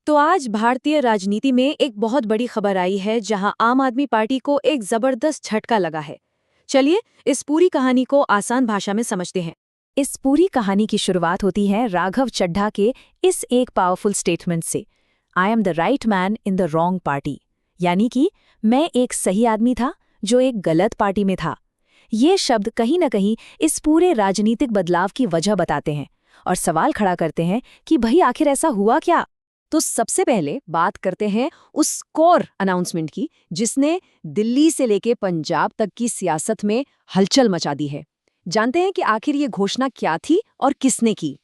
तो आज भारतीय राजनीति में एक बहुत बड़ी खबर आई है जहां आम आदमी पार्टी को एक जबरदस्त झटका लगा है। चलिए इस पूरी कहानी को आसान भाषा में समझते हैं। इस पूरी कहानी की शुरुआत होती है राघव चड्ढा के इस एक पावरफुल स्टेटमेंट से, I am the right man in the wrong party. यानी कि मैं एक सही आदमी था जो एक गलत पार्टी में था। ये शब्द कहीं न कहीं इस पूरे राजनीतिक बदलाव की वजह बताते हैं और सवाल खड़ा करते हैं कि भाई आखिर ऐसा हुआ क्या। तो सबसे पहले बात करते हैं उस कोर अनाउंसमेंट की जिसने दिल्ली से लेके पंजाब तक की सियासत में हलचल मचा दी है। जानते हैं कि आखिर ये घोषणा क्या थी और किसने की?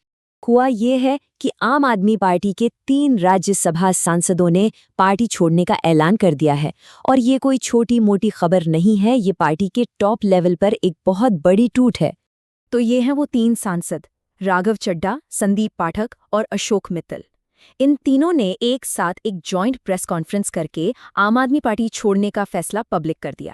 हुआ ये है कि आम आदमी पार्टी के 3 राज्यसभा सांसदों ने पार्टी छोड़ने का ऐलान कर दिया है। और ये कोई छोटी मोटी खबर नहीं है, ये पार्टी के टॉप लेवल पर एक बहुत बड़ी टूट है। तो ये हैं वो 3 सांसद, राघव चड्ढा, संदीप पाठक और अशोक मित्तल। इन तीनों ने एक साथ एक जॉइंट प्रेस कॉन्फ्रेंस करके आम आदमी पार्टी छोड़ने का फैसला पब्लिक कर दिया।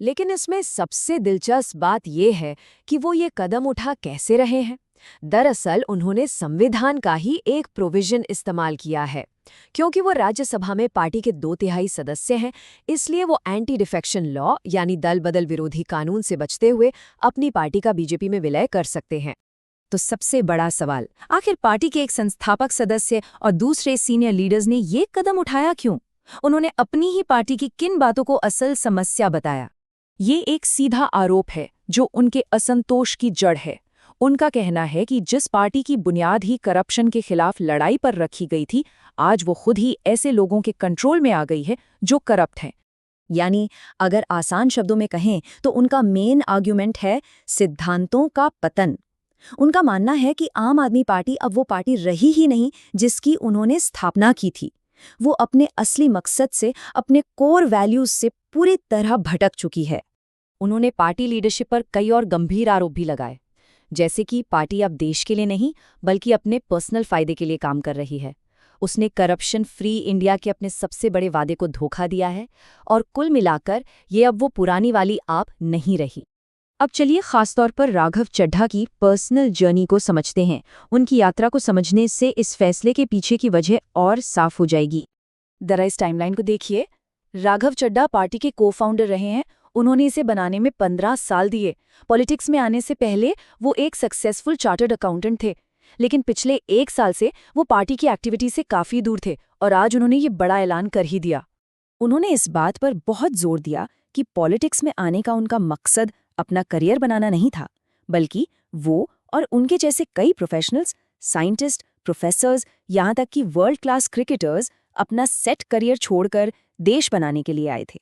लेकिन इसमें सबसे दिलचस्प बात यह है कि वो ये कदम उठा कैसे रहे हैं। दरअसल उन्होंने संविधान का ही एक प्रोविजन इस्तेमाल किया है। क्योंकि वो राज्यसभा में पार्टी के 2/3 सदस्य हैं, इसलिए वो एंटी डिफेक्शन लॉ यानी दल बदल विरोधी कानून से बचते हुए अपनी पार्टी का बीजेपी में विलय कर सकते हैं। तो सबसे बड़ा सवाल, आखिर पार्टी के एक संस्थापक सदस्य और दूसरे सीनियर लीडर्स ने ये कदम उठाया क्यों? उन्होंने अपनी ही पार्टी की किन बातों को असल समस्या बताया? ये एक सीधा आरोप है जो उनके असंतोष की जड़ है। उनका कहना है कि जिस पार्टी की बुनियाद ही करप्शन के खिलाफ लड़ाई पर रखी गई थी, आज वो खुद ही ऐसे लोगों के कंट्रोल में आ गई है जो करप्ट हैं। यानी अगर आसान शब्दों में कहें तो उनका मेन आर्ग्यूमेंट है सिद्धांतों का पतन। उनका मानना है कि आम आदमी पार्टी अब वो पार्टी रही ही नहीं जिसकी उन्होंने स्थापना की थी। वो अपने असली मकसद से, अपने कोर वैल्यूज से पूरी तरह भटक चुकी है। उन्होंने पार्टी लीडरशिप पर कई और गंभीर आरोप भी लगाए, जैसे कि पार्टी अब देश के लिए नहीं बल्कि अपने पर्सनल फायदे के लिए काम कर रही है। उसने करप्शन फ्री इंडिया के अपने सबसे बड़े वादे को धोखा दिया है और कुल मिलाकर ये अब वो पुरानी वाली आप नहीं रही। अब चलिए खासतौर पर राघव चड्ढा की पर्सनल जर्नी को समझते हैं। उनकी यात्रा को समझने से इस फैसले के पीछे की वजह और साफ हो जाएगी। जरा इस टाइमलाइन को देखिए। राघव चड्ढा पार्टी के को-फाउंडर रहे हैं। उन्होंने इसे बनाने में 15 साल दिए। पॉलिटिक्स में आने से पहले वो एक सक्सेसफुल चार्टर्ड अकाउंटेंट थे, लेकिन पिछले 1 साल से वो पार्टी की एक्टिविटी से काफी दूर थे और आज उन्होंने ये बड़ा ऐलान कर ही दिया। उन्होंने इस बात पर बहुत जोर दिया कि पॉलिटिक्स में आने का उनका मकसद अपना करियर बनाना नहीं था, बल्कि वो और उनके जैसे कई प्रोफेशनल्स, साइंटिस्ट, प्रोफेसर्स, यहाँ तक कि वर्ल्ड क्लास क्रिकेटर्स अपना सेट करियर छोड़कर देश बनाने के लिए आए थे।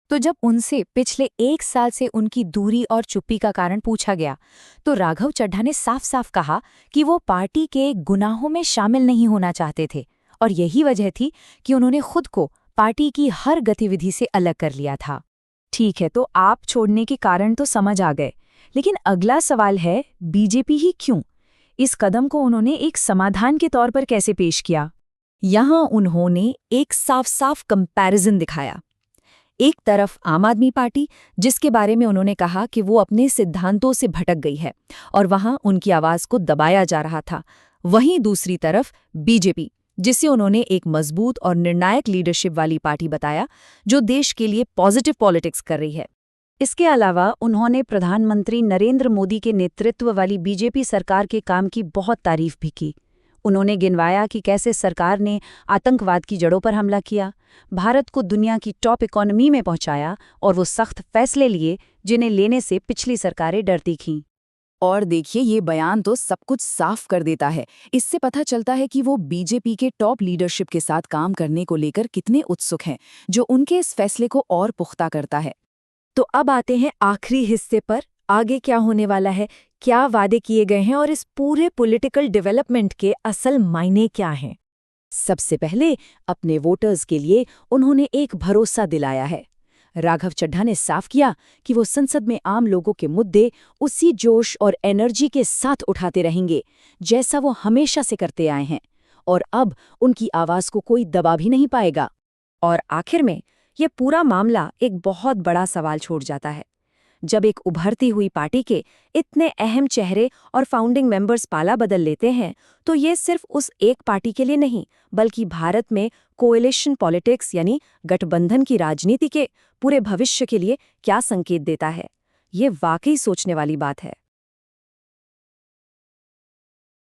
तो जब उनसे पिछले 1 साल से उनकी दूरी और चुप्पी का कारण पूछा गया, तो राघव चड्ढा ने साफ साफ कहा कि वो पार्टी के गुनाहों में शामिल नहीं होना चाहते थे और यही वजह थी कि उन्होंने खुद को पार्टी की हर गतिविधि से अलग कर लिया था। ठीक है, तो आप छोड़ने के कारण तो समझ आ गए, लेकिन अगला सवाल है बीजेपी ही क्यों? इस कदम को उन्होंने एक समाधान के तौर पर कैसे पेश किया? यहाँ उन्होंने एक साफ-साफ कंपैरिजन दिखाया। एक तरफ आम आदमी पार्टी, जिसके बारे में उन्होंने कहा कि वो अपने सिद्धांतों से भटक गई है और वहाँ उनकी आवाज़ को दबाया जा रहा था। वहीं दूसरी तरफ बीजेपी, जिसे उन्होंने एक मजबूत और निर्णायक लीडरशिप वाली पार्टी बताया जो देश के लिए पॉजिटिव पॉलिटिक्स कर रही है। इसके अलावा उन्होंने प्रधानमंत्री नरेंद्र मोदी के नेतृत्व वाली बीजेपी सरकार के काम की बहुत तारीफ भी की। उन्होंने गिनवाया कि कैसे सरकार ने आतंकवाद की जड़ों पर हमला किया, भारत को दुनिया की टॉप इकोनॉमी में पहुंचाया और वो सख्त फैसले लिए जिन्हें लेने से पिछली सरकारें डरती थीं। और देखिए, ये बयान तो सब कुछ साफ कर देता है। इससे पता चलता है कि वो बीजेपी के टॉप लीडरशिप के साथ काम करने को लेकर कितने उत्सुक हैं, जो उनके इस फैसले को और पुख्ता करता है। तो अब आते हैं आखिरी हिस्से पर। आगे क्या होने वाला है, क्या वादे किए गए हैं और इस पूरे पॉलिटिकल डेवलपमेंट के असल मायने क्या हैं? सबसे पहले अपने वोटर्स के लिए उन्होंने एक भरोसा दिलाया है। राघव चड्ढा ने साफ किया कि वो संसद में आम लोगों के मुद्दे उसी जोश और एनर्जी के साथ उठाते रहेंगे जैसा वो हमेशा से करते आए हैं, और अब उनकी आवाज को कोई दबा भी नहीं पाएगा। और आखिर में ये पूरा मामला एक बहुत बड़ा सवाल छोड़ जाता है। जब एक उभरती हुई पार्टी के इतने अहम चेहरे और फाउंडिंग मेंबर्स पाला बदल लेते हैं, तो ये सिर्फ उस एक पार्टी के लिए नहीं, बल्कि भारत में कोएलिशन पॉलिटिक्स यानी गठबंधन की राजनीति के पूरे भविष्य के लिए क्या संकेत देता है। ये वाकई सोचने वाली बात है।